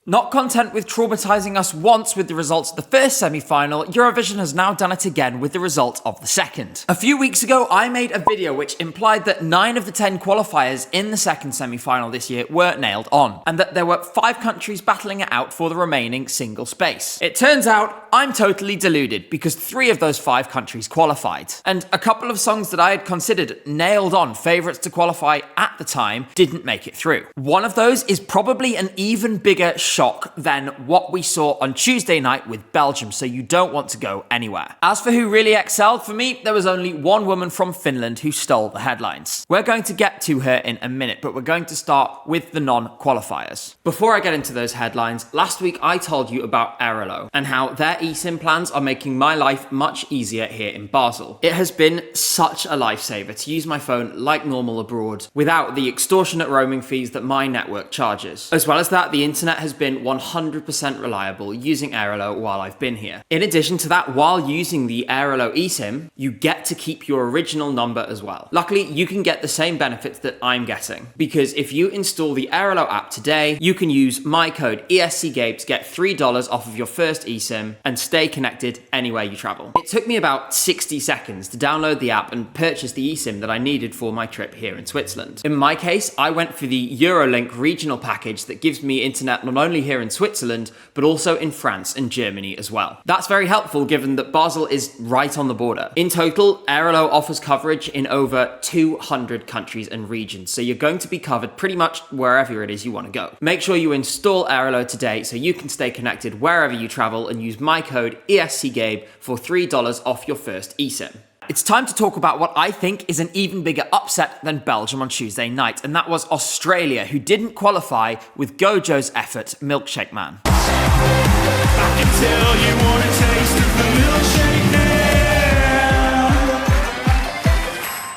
Not content with traumatising us once with the results of the first semi-final, Eurovision has now done it again with the result of the second. A few weeks ago, I made a video which implied that 9 of the 10 qualifiers in the second semi-final this year were nailed on, and that there were 5 countries battling it out for the remaining single space. It turns out, I'm totally deluded, because 3 of those 5 countries qualified. And a couple of songs that I had considered nailed on favourites to qualify at the time didn't make it through. One of those is probably an even bigger shock than what we saw on Tuesday night with Belgium, so you don't want to go anywhere. As for who really excelled, for me, there was only one woman from Finland who stole the headlines. We're going to get to her in a minute, but we're going to start with the non-qualifiers. Before I get into those headlines, last week I told you about Airolo and how their eSIM plans are making my life much easier here in Basel. It has been such a lifesaver to use my phone like normal abroad without the extortionate roaming fees that my network charges. As well as that, the internet has been 100% reliable using Airolo while I've been here. In addition to that, while using the Airolo eSIM, you get to keep your original number as well. Luckily, you can get the same benefits that I'm getting, because if you install the Airolo app today, you can use my code ESCGABE to get $3 off of your first eSIM and stay connected anywhere you travel. It took me about 60 seconds to download the app and purchase the eSIM that I needed for my trip here in Switzerland. In my case, I went for the Eurolink regional package that gives me internet not only here in Switzerland, but also in France and Germany as well. That's very helpful given that Basel is right on the border. In total, Airolo offers coverage in over 200 countries and regions, so you're going to be covered pretty much wherever it is you want to go. Make sure you install Airolo today so you can stay connected wherever you travel and use my code ESCGABE for $3 off your first eSIM. It's time to talk about what I think is an even bigger upset than Belgium on Tuesday night, and that was Australia, who didn't qualify with Gojo's effort, Milkshake Man. I can tell you want a taste of the Milkshake Man.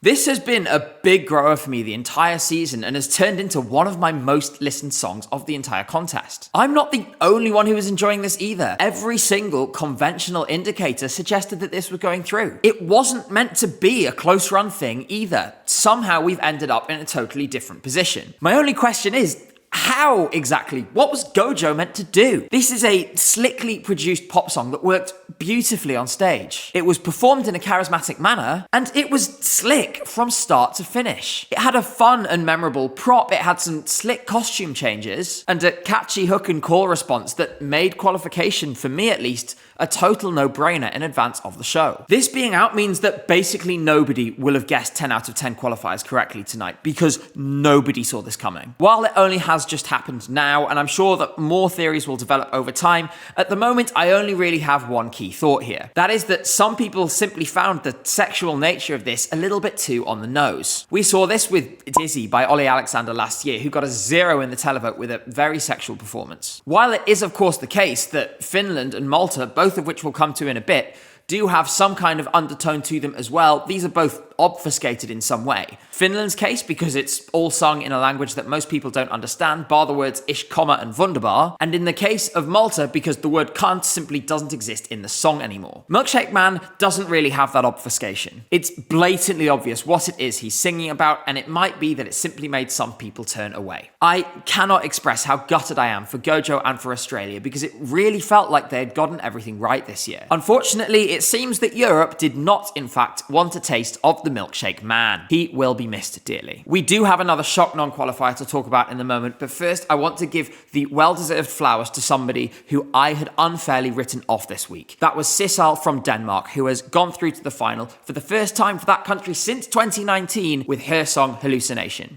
This has been a big grower for me the entire season and has turned into one of my most listened songs of the entire contest. I'm not the only one who is enjoying this either. Every single conventional indicator suggested that this was going through. It wasn't meant to be a close run thing either. Somehow we've ended up in a totally different position. My only question is, how exactly? What was Gojo meant to do? This is a slickly produced pop song that worked beautifully on stage. It was performed in a charismatic manner, and it was slick from start to finish. It had a fun and memorable prop, it had some slick costume changes, and a catchy hook and call response that made qualification, for me at least, a total no-brainer in advance of the show. This being out means that basically nobody will have guessed 10 out of 10 qualifiers correctly tonight, because nobody saw this coming. While it only has just happened now, and I'm sure that more theories will develop over time, at the moment I only really have one key thought here. That is that some people simply found the sexual nature of this a little bit too on the nose. We saw this with Dizzy by Ollie Alexander last year, who got a 0 in the televote with a very sexual performance. While it is of course the case that Finland and Malta, both of which we'll come to in a bit, do have some kind of undertone to them as well, these are both obfuscated in some way. Finland's case, because it's all sung in a language that most people don't understand, bar the words Ich komme and wunderbar, and in the case of Malta, because the word can't simply doesn't exist in the song anymore. Milkshake Man doesn't really have that obfuscation. It's blatantly obvious what it is he's singing about, and it might be that it simply made some people turn away. I cannot express how gutted I am for Gojo and for Australia, because it really felt like they had gotten everything right this year. Unfortunately, it seems that Europe did not, in fact, want a taste of the Milkshake Man. He will be missed dearly. We do have another shock non-qualifier to talk about in a moment, but first I want to give the well-deserved flowers to somebody who I had unfairly written off this week. That was Sisal from Denmark, who has gone through to the final for the first time for that country since 2019 with her song Hallucination.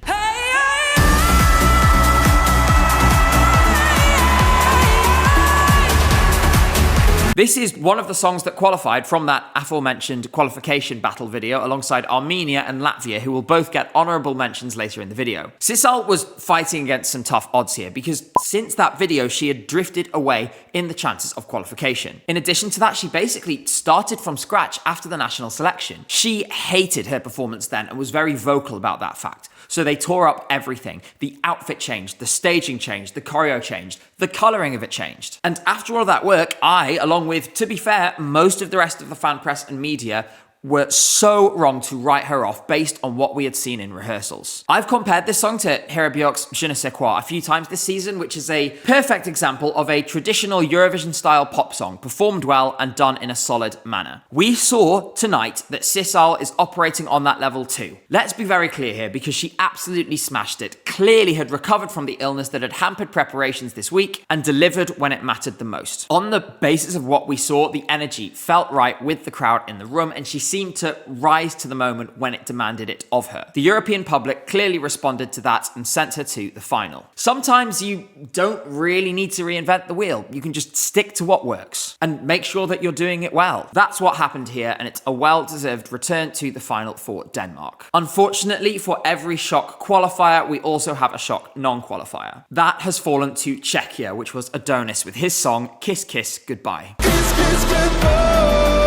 This is one of the songs that qualified from that aforementioned qualification battle video alongside Armenia and Latvia, who will both get honourable mentions later in the video. Sisal was fighting against some tough odds here because since that video she had drifted away in the chances of qualification. In addition to that, she basically started from scratch after the national selection. She hated her performance then and was very vocal about that fact. So they tore up everything. The outfit changed, the staging changed, the choreo changed, the colouring of it changed. And after all that work, I, along with, to be fair, most of the rest of the fan press and media, were so wrong to write her off based on what we had seen in rehearsals. I've compared this song to Hera Björk's Je ne sais quoi a few times this season, which is a perfect example of a traditional Eurovision-style pop song, performed well and done in a solid manner. We saw tonight that Sisal is operating on that level too. Let's be very clear here, because she absolutely smashed it, clearly had recovered from the illness that had hampered preparations this week, and delivered when it mattered the most. On the basis of what we saw, the energy felt right with the crowd in the room, and she seemed to rise to the moment when it demanded it of her. The European public clearly responded to that and sent her to the final. Sometimes you don't really need to reinvent the wheel. You can just stick to what works and make sure that you're doing it well. That's what happened here, and it's a well-deserved return to the final for Denmark. Unfortunately, for every shock qualifier, we also have a shock non-qualifier. That has fallen to Czechia, which was Adonis with his song Kiss Kiss Goodbye. Kiss, kiss, goodbye.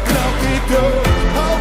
Now we go.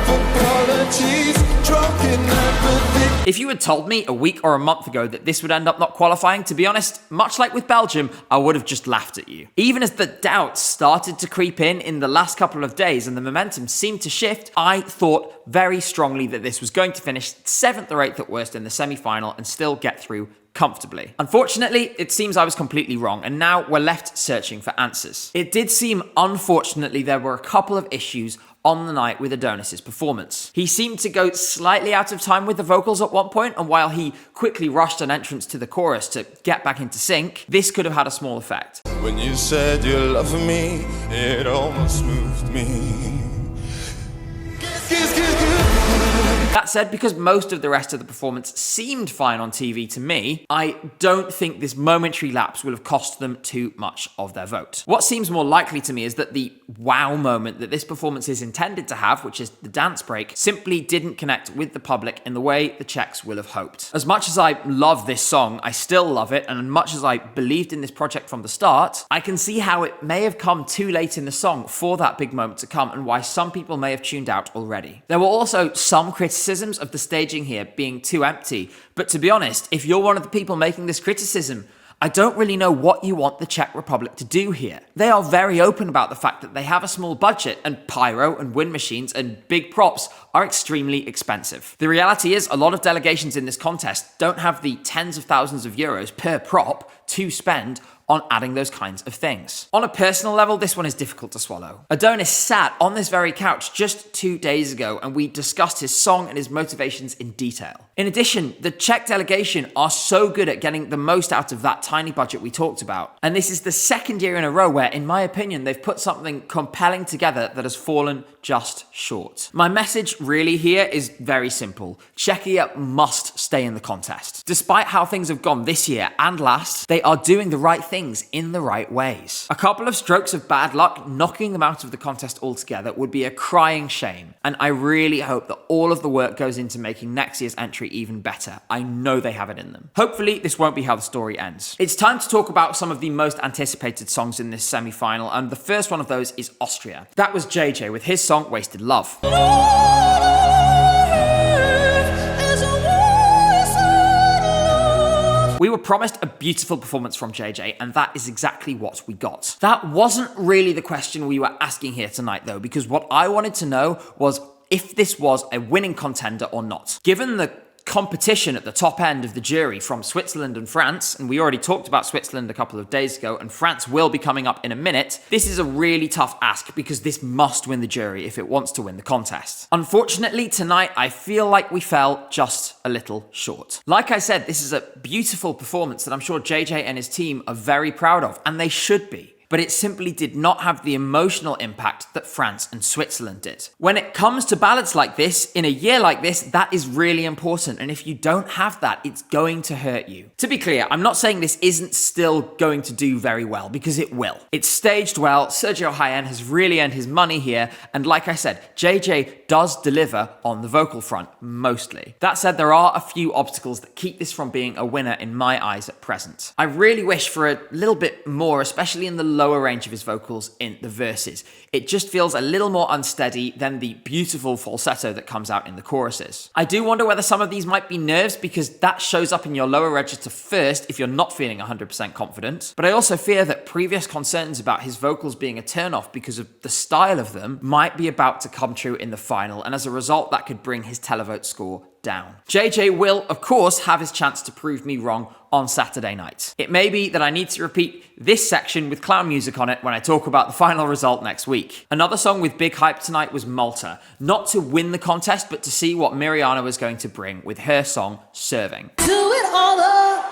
Apologies, drunk in empathy. If you had told me a week or a month ago that this would end up not qualifying, to be honest, much like with Belgium, I would have just laughed at you. Even as the doubts started to creep in the last couple of days and the momentum seemed to shift, I thought very strongly that this was going to finish 7th or 8th at worst in the semi-final and still get through comfortably. Unfortunately, it seems I was completely wrong, and now we're left searching for answers. It did seem, unfortunately, there were a couple of issues on the night with Adonis's performance. He seemed to go slightly out of time with the vocals at one point, and while he quickly rushed an entrance to the chorus to get back into sync, this could have had a small effect. When you said you love me, it almost moved me. Kiss, kiss, kiss, goodbye. That said, because most of the rest of the performance seemed fine on TV to me, I don't think this momentary lapse will have cost them too much of their vote. What seems more likely to me is that the wow moment that this performance is intended to have, which is the dance break, simply didn't connect with the public in the way the Czechs will have hoped. As much as I love this song, I still love it, and as much as I believed in this project from the start, I can see how it may have come too late in the song for that big moment to come, and why some people may have tuned out already. There were also some criticisms of the staging here being too empty, but to be honest, if you're one of the people making this criticism, I don't really know what you want the Czech Republic to do here. They are very open about the fact that they have a small budget, and pyro and wind machines and big props are extremely expensive. The reality is, a lot of delegations in this contest don't have the tens of thousands of euros per prop to spend on adding those kinds of things. On a personal level, this one is difficult to swallow. Adonis sat on this very couch just 2 days ago, and we discussed his song and his motivations in detail. In addition, the Czech delegation are so good at getting the most out of that tiny budget we talked about. And this is the second year in a row where, in my opinion, they've put something compelling together that has fallen just short. My message really here is very simple. Czechia must stay in the contest. Despite how things have gone this year and last, they are doing the right things in the right ways. A couple of strokes of bad luck knocking them out of the contest altogether would be a crying shame, and I really hope that all of the work goes into making next year's entry even better. I know they have it in them. Hopefully this won't be how the story ends. It's time to talk about some of the most anticipated songs in this semi-final, and the first one of those is Austria. That was JJ with his song Wasted Love. We were promised a beautiful performance from JJ, and that is exactly what we got. That wasn't really the question we were asking here tonight, though, because what I wanted to know was if this was a winning contender or not. Given the competition at the top end of the jury from Switzerland and France, and we already talked about Switzerland a couple of days ago, and France will be coming up in a minute, this is a really tough ask because this must win the jury if it wants to win the contest. Unfortunately, tonight, I feel like we fell just a little short. Like I said, this is a beautiful performance that I'm sure JJ and his team are very proud of, and they should be. But it simply did not have the emotional impact that France and Switzerland did. When it comes to ballads like this, in a year like this, that is really important, and if you don't have that, it's going to hurt you. To be clear, I'm not saying this isn't still going to do very well, because it will. It's staged well, Sergio Hyen has really earned his money here, and like I said, JJ does deliver on the vocal front, mostly. That said, there are a few obstacles that keep this from being a winner in my eyes at present. I really wish for a little bit more, especially in the lower range of his vocals in the verses. It just feels a little more unsteady than the beautiful falsetto that comes out in the choruses. I do wonder whether some of these might be nerves because that shows up in your lower register first if you're not feeling 100% confident. But I also fear that previous concerns about his vocals being a turn-off because of the style of them might be about to come true in the final, and as a result that could bring his televote score down. JJ will, of course, have his chance to prove me wrong on Saturday night. It may be that I need to repeat this section with clown music on it when I talk about the final result next week. Another song with big hype tonight was Malta, not to win the contest, but to see what Miriana was going to bring with her song, Serving. Do it all up.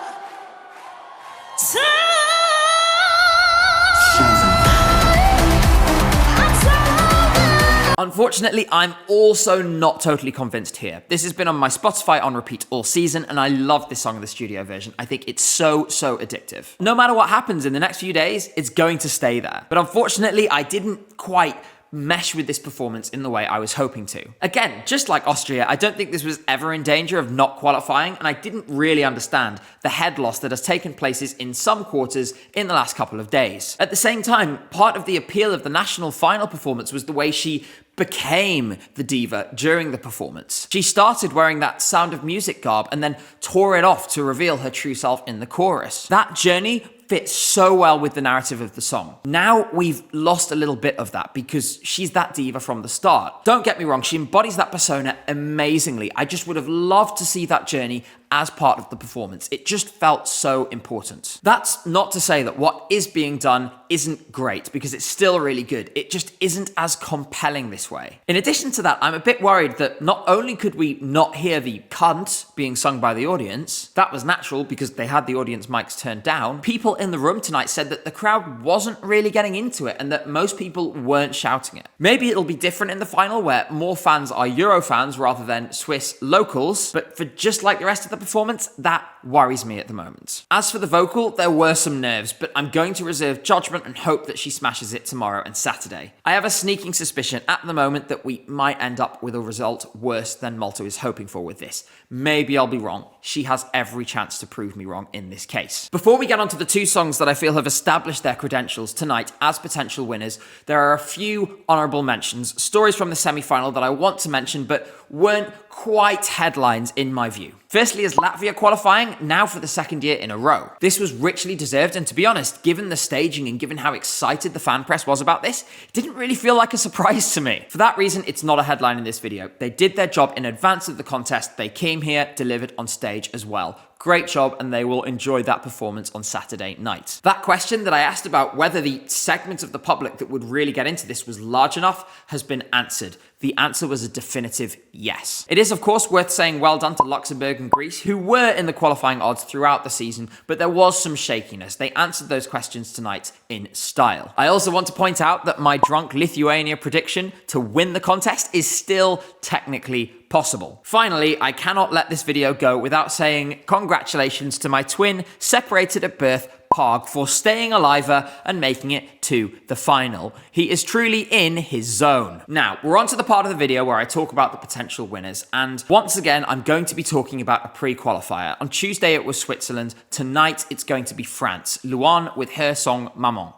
Unfortunately, I'm also not totally convinced here. This has been on my Spotify on repeat all season, and I love this song in the studio version. I think it's so addictive. No matter what happens in the next few days, it's going to stay there. But unfortunately, I didn't quite mesh with this performance in the way I was hoping to. Again, just like Austria, I don't think this was ever in danger of not qualifying, and I didn't really understand the head loss that has taken places in some quarters in the last couple of days. At the same time, part of the appeal of the national final performance was the way she became the diva during the performance. She started wearing that Sound of Music garb and then tore it off to reveal her true self in the chorus. That journey fits so well with the narrative of the song. Now we've lost a little bit of that because she's that diva from the start. Don't get me wrong, she embodies that persona amazingly. I just would have loved to see that journey as part of the performance. It just felt so important. That's not to say that what is being done isn't great, because it's still really good. It just isn't as compelling this way. In addition to that, I'm a bit worried that not only could we not hear the cunt being sung by the audience, that was natural because they had the audience mics turned down, people in the room tonight said that the crowd wasn't really getting into it and that most people weren't shouting it. Maybe it'll be different in the final where more fans are Euro fans rather than Swiss locals, but for just like the rest of the performance, that worries me at the moment. As for the vocal, there were some nerves, but I'm going to reserve judgment and hope that she smashes it tomorrow and Saturday. I have a sneaking suspicion at the moment that we might end up with a result worse than Malta is hoping for with this. Maybe I'll be wrong. She has every chance to prove me wrong in this case. Before we get on to the two songs that I feel have established their credentials tonight as potential winners, there are a few honourable mentions, stories from the semi-final that I want to mention but weren't quite headlines in my view. Firstly is Latvia qualifying, now for the second year in a row. This was richly deserved, and to be honest, given the staging and given how excited the fan press was about this, it didn't really feel like a surprise to me. For that reason, it's not a headline in this video. They did their job in advance of the contest, they came here, delivered on stage as well. Great job, and they will enjoy that performance on Saturday night. That question that I asked about whether the segment of the public that would really get into this was large enough has been answered. The answer was a definitive yes. It is, of course, worth saying well done to Luxembourg and Greece, who were in the qualifying odds throughout the season, but there was some shakiness. They answered those questions tonight in style. I also want to point out that my drunk Lithuania prediction to win the contest is still technically possible. Finally, I cannot let this video go without saying congratulations to my twin, separated at birth, Pog, for staying alive and making it to the final. He is truly in his zone. Now, we're on to the part of the video where I talk about the potential winners, and once again, I'm going to be talking about a pre-qualifier. On Tuesday, it was Switzerland. Tonight, it's going to be France. Luan with her song, Maman.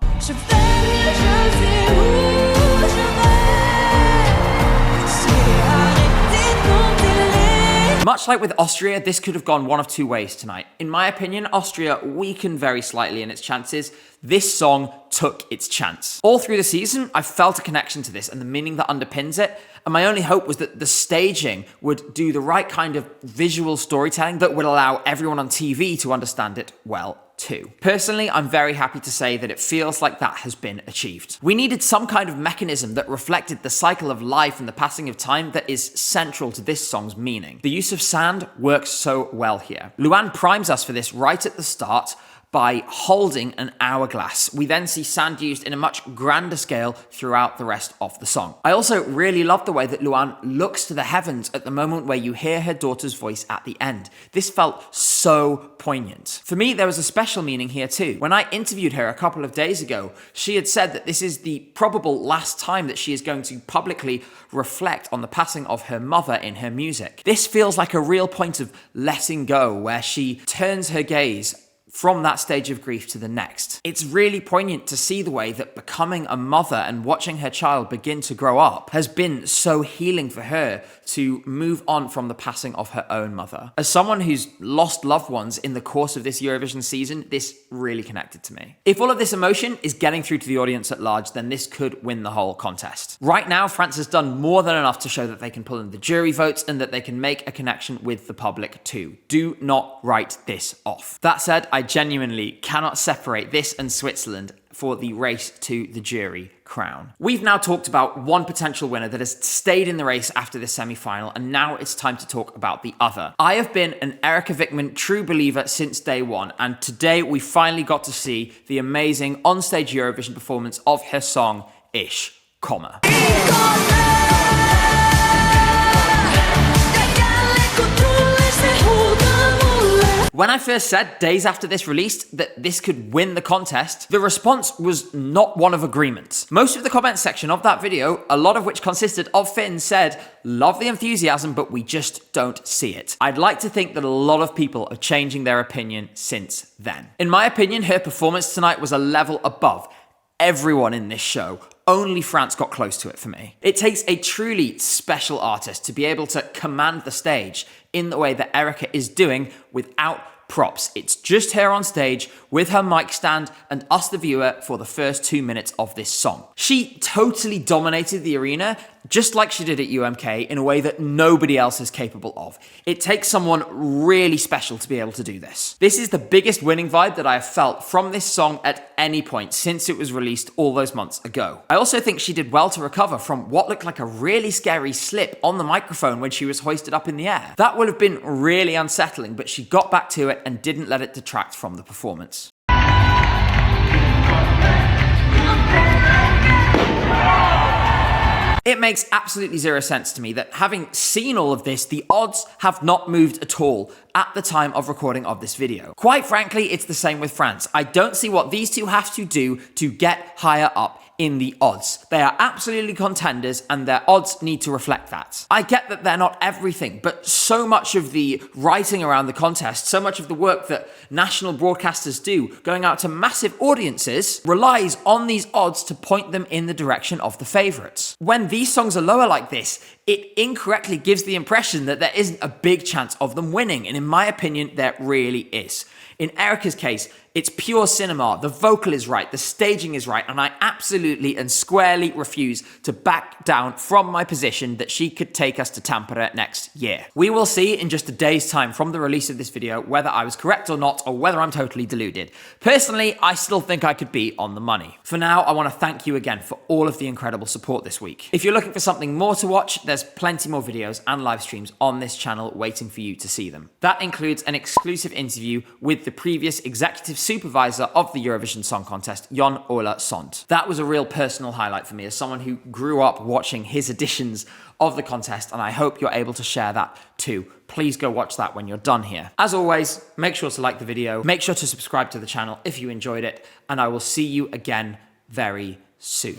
Much like with Austria, this could have gone one of two ways tonight. In my opinion, Austria weakened very slightly in its chances. This song took its chance. All through the season, I felt a connection to this and the meaning that underpins it, and my only hope was that the staging would do the right kind of visual storytelling that would allow everyone on TV to understand it well too. Personally, I'm very happy to say that it feels like that has been achieved. We needed some kind of mechanism that reflected the cycle of life and the passing of time that is central to this song's meaning. The use of sand works so well here. Luan primes us for this right at the start by holding an hourglass. We then see sand used in a much grander scale throughout the rest of the song. I also really love the way that Luan looks to the heavens at the moment where you hear her daughter's voice at the end. This felt so poignant. For me, there was a special meaning here too. When I interviewed her a couple of days ago, she had said that this is the probable last time that she is going to publicly reflect on the passing of her mother in her music. This feels like a real point of letting go, where she turns her gaze from that stage of grief to the next. It's really poignant to see the way that becoming a mother and watching her child begin to grow up has been so healing for her to move on from the passing of her own mother. As someone who's lost loved ones in the course of this Eurovision season, this really connected to me. If all of this emotion is getting through to the audience at large, then this could win the whole contest. Right now, France has done more than enough to show that they can pull in the jury votes and that they can make a connection with the public too. Do not write this off. That said, I genuinely cannot separate this and Switzerland for the race to the jury crown. We've now talked about one potential winner that has stayed in the race after this semi-final, and now it's time to talk about the other. I have been an Erika Vickman true believer since day one, and today we finally got to see the amazing onstage Eurovision performance of her song, Ish, Comma. When I first said days after this released that this could win the contest, the response was not one of agreement. Most of the comment section of that video, a lot of which consisted of Finn, said, "Love the enthusiasm, but we just don't see it." I'd like to think that a lot of people are changing their opinion since then. In my opinion, her performance tonight was a level above everyone in this show. Only France got close to it for me. It takes a truly special artist to be able to command the stage in the way that Erika is doing without props. It's just her on stage with her mic stand and us, the viewer, for the first 2 minutes of this song. She totally dominated the arena, just like she did at UMK, in a way that nobody else is capable of. It takes someone really special to be able to do this. This is the biggest winning vibe that I have felt from this song at any point since it was released all those months ago. I also think she did well to recover from what looked like a really scary slip on the microphone when she was hoisted up in the air. That would have been really unsettling, but she got back to it and didn't let it detract from the performance. It makes absolutely zero sense to me that, having seen all of this, the odds have not moved at all at the time of recording of this video. Quite frankly, it's the same with France. I don't see what these two have to do to get higher up in the odds. They are absolutely contenders and their odds need to reflect that. I get that they're not everything, but so much of the writing around the contest, so much of the work that national broadcasters do, going out to massive audiences, relies on these odds to point them in the direction of the favourites. When these songs are lower like this, it incorrectly gives the impression that there isn't a big chance of them winning, and in my opinion, there really is. In Erika's case, it's pure cinema, the vocal is right, the staging is right, and I absolutely and squarely refuse to back down from my position that she could take us to Tampere next year. We will see in just a day's time from the release of this video whether I was correct or not, or whether I'm totally deluded. Personally, I still think I could be on the money. For now, I want to thank you again for all of the incredible support this week. If you're looking for something more to watch, there's plenty more videos and live streams on this channel waiting for you to see them. That includes an exclusive interview with the previous executive supervisor of the Eurovision Song Contest, Jon Ola Sond. That was a real personal highlight for me as someone who grew up watching his editions of the contest, and I hope you're able to share that too. Please go watch that when you're done here. As always, make sure to like the video, make sure to subscribe to the channel if you enjoyed it, and I will see you again very soon.